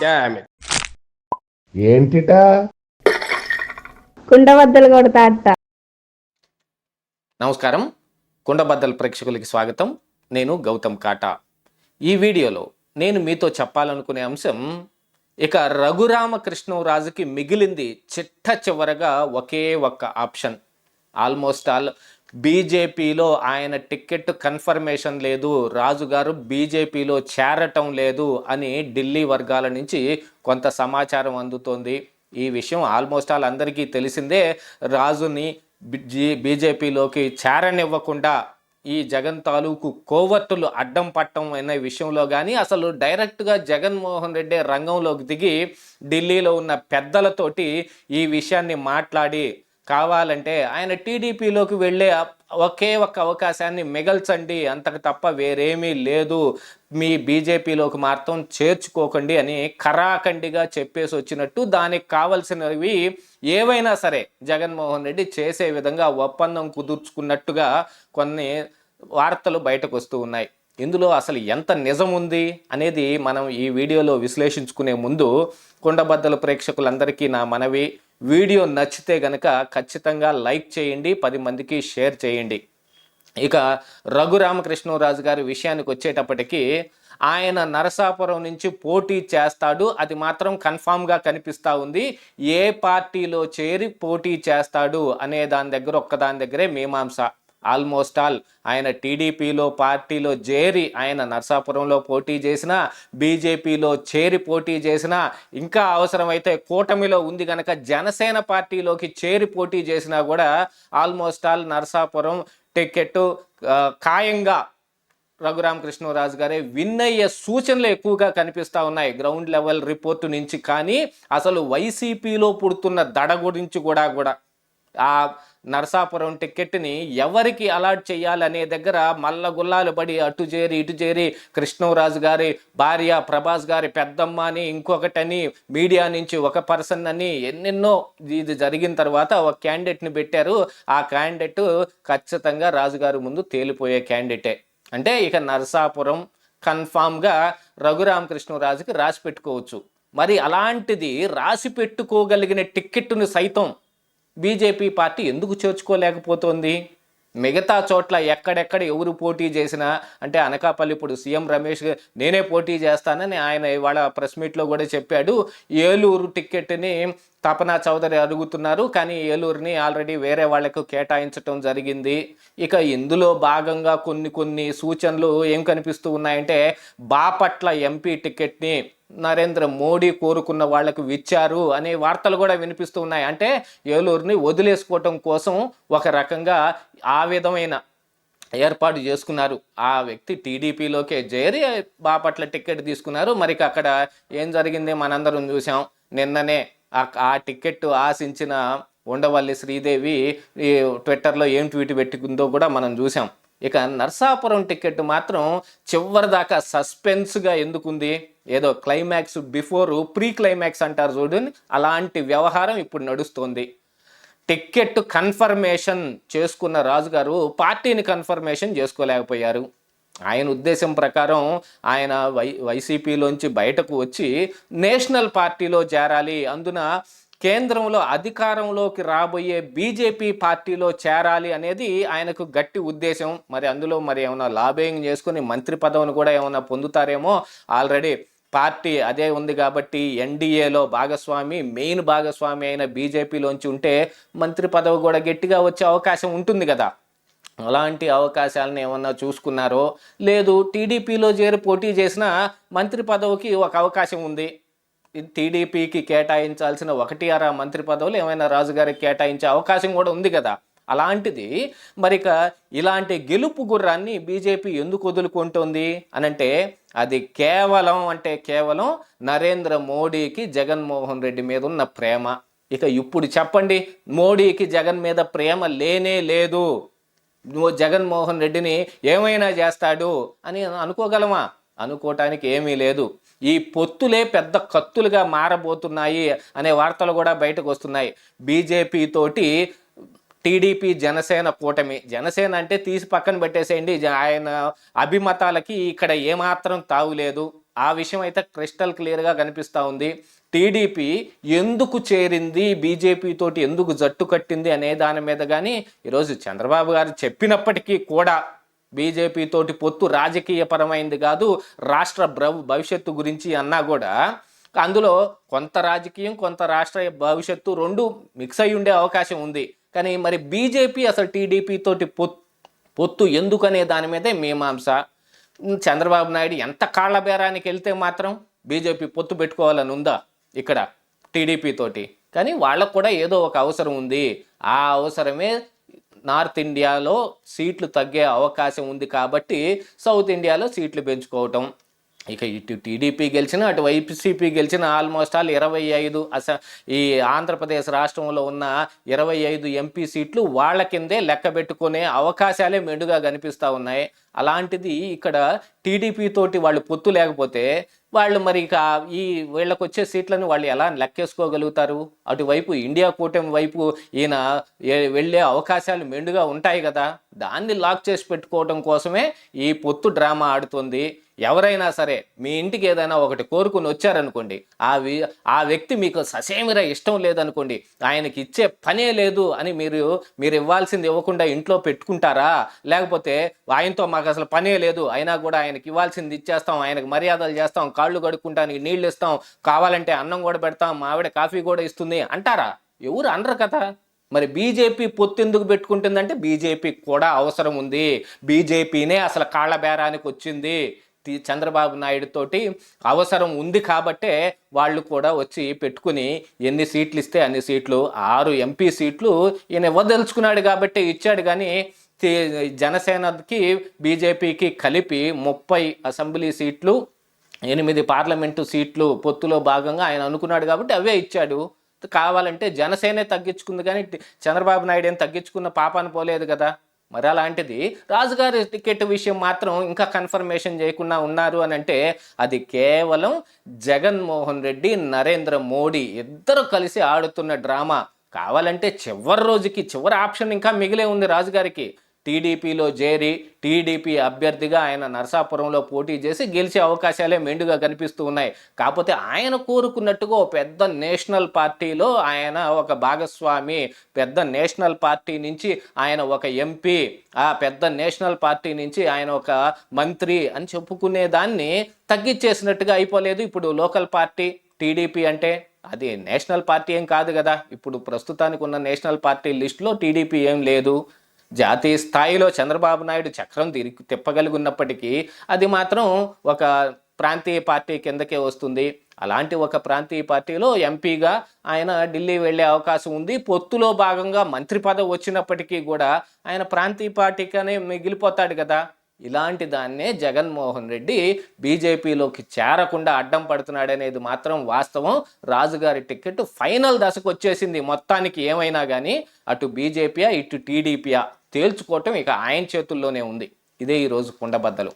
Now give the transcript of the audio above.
Damn it. ఏంటిటా కుండబద్దలు కొడతా అత్త. నమస్కారం, కుండబద్దల ప్రేక్షకులకి స్వాగతం. నేను గౌతమ్ కాటా. ఈ వీడియోలో నేను మీతో చెప్పాలనుకునే అంశం, ఇక రఘురామకృష్ణరాజుకి మిగిలింది చిట్ట చివరగా ఒకే ఒక్క ఆప్షన్. ఆల్మోస్ట్ ఆల్ బీజేపీలో ఆయన టికెట్ కన్ఫర్మేషన్ లేదు, రాజుగారు బీజేపీలో చేరటం లేదు అని ఢిల్లీ వర్గాల నుంచి కొంత సమాచారం అందుతోంది. ఈ విషయం ఆల్మోస్ట్ ఆల్ అందరికీ తెలిసిందే. రాజుని బీజేపీలోకి చేరనివ్వకుండా ఈ జగన్ తాలూకు కోవర్టులు అడ్డం పట్టడం అనే విషయంలో కానీ, అసలు డైరెక్ట్గా జగన్మోహన్ రెడ్డి రంగంలోకి దిగి ఢిల్లీలో ఉన్న పెద్దలతోటి ఈ విషయాన్ని మాట్లాడి, కావాలంటే ఆయన టీడీపీలోకి వెళ్ళే ఒకే ఒక్క అవకాశాన్ని మిగల్చండి, అంతకు తప్ప వేరేమీ లేదు, మీ బీజేపీలోకి మాత్రం చేర్చుకోకండి అని ఖరాఖండిగా చెప్పేసి వచ్చినట్టు, దానికి కావలసినవి ఏవైనా సరే జగన్మోహన్ రెడ్డి చేసే విధంగా ఒప్పందం కుదుర్చుకున్నట్టుగా కొన్ని వార్తలు బయటకు వస్తూ ఉన్నాయి. ఇందులో అసలు ఎంత నిజం ఉంది అనేది మనం ఈ వీడియోలో విశ్లేషించుకునే ముందు, కుండబద్దల ప్రేక్షకులందరికీ నా మనవి, వీడియో నచ్చితే గనక ఖచ్చితంగా లైక్ చేయండి, 10 మందికి షేర్ చేయండి. ఇక రఘురామకృష్ణరాజు గారి విషయానికి వచ్చేటప్పటికి, ఆయన నరసాపురం నుంచి పోటీ చేస్తాడు, అది మాత్రం కన్ఫామ్గా కనిపిస్తూ ఉంది. ఏ పార్టీలో చేరి పోటీ చేస్తాడు అనే ఒక్కదాని దగ్గరే మీమాంస. ఆల్మోస్ట్ ఆల్ ఆయన టీడీపీలో పార్టీలో చేరి ఆయన నరసాపురంలో పోటీ చేసినా, బీజేపీలో చేరి పోటీ చేసినా, ఇంకా అవసరమైతే కూటమిలో ఉంది కనుక జనసేన పార్టీలోకి చేరి పోటీ చేసినా కూడా ఆల్మోస్ట్ ఆల్ నరసాపురం టికెట్ ఖాయంగా రఘురామకృష్ణరాజు గారే విన్ అయ్యే సూచనలు ఎక్కువగా కనిపిస్తూ ఉన్నాయి గ్రౌండ్ లెవెల్ రిపోర్టు నుంచి. కానీ అసలు వైసీపీలో పుడుతున్న దడ గురించి కూడా ఆ నరసాపురం టికెట్ని ఎవరికి అలాట్ చేయాలనే దగ్గర మల్లగుల్లాలు పడి అటు చేరి ఇటు చేరి, కృష్ణరాజు గారి భార్య ప్రభాస్ గారి పెద్దమ్మ అని, ఇంకొకటని, మీడియా నుంచి ఒక పర్సన్ అని, ఎన్నెన్నో ఇది జరిగిన తర్వాత ఒక క్యాండిడేట్ని పెట్టారు. ఆ క్యాండిడేట్ ఖచ్చితంగా రాజుగారి ముందు తేలిపోయే క్యాండిడేటే. అంటే ఇక నరసాపురం కన్ఫామ్గా రఘురామకృష్ణరాజుకి రాసి పెట్టుకోవచ్చు. మరి అలాంటిది రాసి పెట్టుకోగలిగిన టిక్కెట్ను సైతం బీజేపీ పార్టీ ఎందుకు చేర్చుకోలేకపోతుంది? మిగతా చోట్ల ఎక్కడెక్కడ ఎవరు పోటీ చేసినా, అంటే అనకాపల్లి ఇప్పుడు సీఎం రమేష్ నేనే పోటీ చేస్తానని ఆయన ఇవాళ ప్రెస్ మీట్లో కూడా చెప్పాడు. ఏలూరు టిక్కెట్ని తపనా చౌదరి అడుగుతున్నారు, కానీ ఏలూరుని ఆల్రెడీ వేరే వాళ్లకు కేటాయించడం జరిగింది. ఇక ఇందులో భాగంగా కొన్ని సూచనలు ఏం కనిపిస్తూ ఉన్నాయంటే, బాపట్ల ఎంపీ టికెట్ని నరేంద్ర మోడీ కోరుకున్న వాళ్లకు ఇచ్చారు అనే వార్తలు కూడా వినిపిస్తూ ఉన్నాయి. అంటే ఏలూరుని వదిలేసుకోవటం కోసం ఒక రకంగా ఆ విధమైన ఏర్పాటు చేసుకున్నారు. ఆ వ్యక్తి టీడీపీలోకే చేరి బాపట్ల టికెట్ తీసుకున్నారు. మరి అక్కడ ఏం జరిగింది మనందరం చూసాం. నిన్ననే ఆ టికెట్ ఆశించిన ఉండవల్లి శ్రీదేవి ఈ ట్విట్టర్లో ఏం ట్వీట్ పెట్టుకుందో కూడా మనం చూసాం. ఇక నర్సాపురం టికెట్ మాత్రం చివరిదాకా సస్పెన్స్గా ఎందుకుంది? ఏదో క్లైమాక్స్ బిఫోర్ ప్రీ క్లైమాక్స్ అంటారు చూడండి, అలాంటి వ్యవహారం ఇప్పుడు నడుస్తోంది. టికెట్ కన్ఫర్మేషన్ చేసుకున్న రాజుగారు పార్టీని కన్ఫర్మేషన్ చేసుకోలేకపోయారు. ఆయన ఉద్దేశం ప్రకారం ఆయన వైసీపీలోంచి బయటకు వచ్చి నేషనల్ పార్టీలో చేరాలి, అందున కేంద్రంలో అధికారంలోకి రాబోయే బీజేపీ పార్టీలో చేరాలి అనేది ఆయనకు గట్టి ఉద్దేశం. మరి అందులో ఏమైనా లాబింగ్ చేసుకుని మంత్రి పదవిని కూడా ఏమైనా పొందుతారేమో. ఆల్రెడీ పార్టీ అదే ఉంది కాబట్టి ఎన్డీఏలో మెయిన్ భాగస్వామి అయిన బీజేపీలోంచి ఉంటే మంత్రి పదవి కూడా గట్టిగా వచ్చే అవకాశం ఉంటుంది కదా. అలాంటి అవకాశాలను ఏమన్నా చూసుకున్నారో లేదు, టీడీపీలో చేరి పోటీ చేసిన మంత్రి పదవికి ఒక అవకాశం ఉంది. టీడీపీకి కేటాయించాల్సిన 1-6 మంత్రి పదవులు ఏమైనా రాజుగారికి కేటాయించే అవకాశం కూడా ఉంది కదా. అలాంటిది మరిక ఇలాంటి గెలుపు గుర్రాన్ని బీజేపీ ఎందుకు వదులుకుంటోంది అనంటే, అది కేవలం నరేంద్ర మోడీకి జగన్మోహన్ రెడ్డి మీద ఉన్న ప్రేమ. ఇక ఇప్పుడు చెప్పండి, మోడీకి జగన్ మీద ప్రేమ లేనే లేదు, జగన్మోహన్ రెడ్డిని ఏమైనా చేస్తాడు అని అనుకోగలమా? అనుకోవటానికి ఏమీ లేదు. ఈ పొత్తులే పెద్ద కత్తులుగా మారబోతున్నాయి అనే వార్తలు కూడా బయటకు వస్తున్నాయి. బీజేపీ తోటి టీడీపీ జనసేన కూటమి, జనసేన అంటే తీసి పక్కన పెట్టేసేయండి, ఆయన అభిమతాలకి ఇక్కడ ఏమాత్రం తావులేదు. ఆ విషయం అయితే క్రిస్టల్ క్లియర్గా కనిపిస్తూ ఉంది. టీడీపీ ఎందుకు చేరింది, బీజేపీ తోటి ఎందుకు జట్టు కట్టింది అనే దాని మీద కానీ ఈరోజు చంద్రబాబు గారు చెప్పినప్పటికీ కూడా బీజేపీ తోటి పొత్తు రాజకీయపరమైంది కాదు, రాష్ట్ర భవిష్యత్తు గురించి అన్నా కూడా అందులో కొంత రాజకీయం కొంత రాష్ట్ర భవిష్యత్తు రెండు మిక్స్ అయి ఉండే అవకాశం ఉంది. కానీ మరి బీజేపీ అసలు టీడీపీ తోటి పొత్తు ఎందుకనే దాని మీదే మీమాంస. చంద్రబాబు నాయుడు ఎంత కాళ్ళ బేరానికి వెళ్తే మాత్రం బీజేపీ పొత్తు పెట్టుకోవాలని ఉందా ఇక్కడ టీడీపీ తోటి? కానీ వాళ్ళకు కూడా ఏదో ఒక అవసరం ఉంది. ఆ అవసరమే నార్త్ ఇండియాలో సీట్లు తగ్గే అవకాశం ఉంది కాబట్టి సౌత్ ఇండియాలో సీట్లు పెంచుకోవటం. ఇక ఇటు టీడీపీ గెలిచిన అటు వైసీపీ గెలిచిన ఆల్మోస్ట్ ఆల్ 25 ఈ ఆంధ్రప్రదేశ్ రాష్ట్రంలో ఉన్న 25 ఎంపీ సీట్లు వాళ్ళ కిందే లెక్క పెట్టుకునే అవకాశాలే మెండుగా కనిపిస్తూ ఉన్నాయి. అలాంటిది ఇక్కడ టీడీపీ తోటి వాళ్ళు పొత్తు లేకపోతే వాళ్ళు మరి ఇక ఈ వీళ్ళకి వచ్చే సీట్లను వాళ్ళు ఎలా లెక్కేసుకోగలుగుతారు? అటువైపు ఇండియా కూటమి వైపు ఈయన వెళ్ళే అవకాశాలు మెండుగా ఉంటాయి కదా. దాన్ని లాక్ చేసి పెట్టుకోవడం కోసమే ఈ పొత్తు డ్రామా ఆడుతుంది. ఎవరైనా సరే మీ ఇంటికి ఏదైనా ఒకటి కోరుకుని వచ్చారనుకోండి, ఆ వ్యక్తి మీకు ససేమిరా ఇష్టం లేదనుకోండి, ఆయనకి ఇచ్చే పనే లేదు అని మీరు ఇవ్వాల్సింది ఇవ్వకుండా ఇంట్లో పెట్టుకుంటారా? లేకపోతే ఆయనతో మాకు అసలు పనే లేదు అయినా కూడా ఆయనకి ఇవ్వాల్సింది ఇచ్చేస్తాం, ఆయనకు మర్యాదలు చేస్తాం, కాళ్ళు కడుక్కుంటానికి నీళ్ళు ఇస్తాం, కావాలంటే అన్నం కూడా పెడతాం, మా ఆవిడ కాఫీ కూడా ఇస్తుంది అంటారా? ఎవరు అనరు కదా. మరి బీజేపీ పొత్తు ఎందుకు పెట్టుకుంటుందంటే బీజేపీకి కూడా అవసరం ఉంది. బీజేపీనే అసలు కాళ్ళ బేరానికి వచ్చింది. చంద్రబాబు నాయుడు తోటి అవసరం ఉంది కాబట్టే వాళ్ళు కూడా వచ్చి పెట్టుకుని ఎన్ని సీట్లు ఇస్తే అన్ని సీట్లు 6 ఎంపీ సీట్లు ఈయన ఇవ్వదలుచుకున్నాడు కాబట్టి ఇచ్చాడు. కానీ జనసేనకి బీజేపీకి కలిపి 30 అసెంబ్లీ సీట్లు 8 పార్లమెంటు సీట్లు పొత్తులో భాగంగా ఆయన అనుకున్నాడు కాబట్టి అవే ఇచ్చాడు. కావాలంటే జనసేనే తగ్గించుకుంది కానీ చంద్రబాబు నాయుడు ఏం తగ్గించుకున్న పాపాను పోలేదు కదా. మరి అలాంటిది రాజుగారి టికెట్ విషయం మాత్రం ఇంకా కన్ఫర్మేషన్ చేయకుండా ఉన్నారు అని అంటే అది కేవలం జగన్మోహన్ రెడ్డి, నరేంద్ర మోడీ ఇద్దరు కలిసి ఆడుతున్న డ్రామా. కావాలంటే చివరి రోజుకి చివరి ఆప్షన్ ఇంకా మిగిలే ఉంది రాజుగారికి. టీడీపీలో చేరి టీడీపీ అభ్యర్థిగా ఆయన నరసాపురంలో పోటీ చేసి గెలిచే అవకాశాలే మెండుగా కనిపిస్తూ ఉన్నాయి. కాకపోతే ఆయన కోరుకున్నట్టుగా ఒక పెద్ద నేషనల్ పార్టీలో ఆయన ఒక భాగస్వామి, పెద్ద నేషనల్ పార్టీ నుంచి ఆయన ఒక ఎంపీ, ఆ పెద్ద నేషనల్ పార్టీ నుంచి ఆయన ఒక మంత్రి అని చెప్పుకునే దాన్ని తగ్గించేసినట్టుగా అయిపోలేదు ఇప్పుడు లోకల్ పార్టీ టీడీపీ అంటే? అది నేషనల్ పార్టీ ఏం కాదు కదా. ఇప్పుడు ప్రస్తుతానికి ఉన్న నేషనల్ పార్టీ లిస్టులో టీడీపీ ఏం లేదు. జాతీయ స్థాయిలో చంద్రబాబు నాయుడు చక్రం తిప్పగలిగినప్పటికీ అది మాత్రం ఒక ప్రాంతీయ పార్టీ కిందకే వస్తుంది. అలాంటి ఒక ప్రాంతీయ పార్టీలో ఎంపీగా ఆయన ఢిల్లీ వెళ్ళే అవకాశం ఉంది. పొత్తులో భాగంగా మంత్రి పదవి వచ్చినప్పటికీ కూడా ఆయన ప్రాంతీయ పార్టీగానే మిగిలిపోతాడు కదా. ఇలాంటి దాన్నే జగన్మోహన్ రెడ్డి బీజేపీలోకి చేరకుండా అడ్డం పడుతున్నాడనేది మాత్రం వాస్తవం. రాజుగారి టికెట్ ఫైనల్ దశకు వచ్చేసింది. మొత్తానికి ఏమైనా కానీ అటు బీజేపీయా ఇటు టీడీపీయా తేల్చుకోవటం ఇక ఆయన చేతుల్లోనే ఉంది. ఇదే ఈరోజు కుండబద్దలు.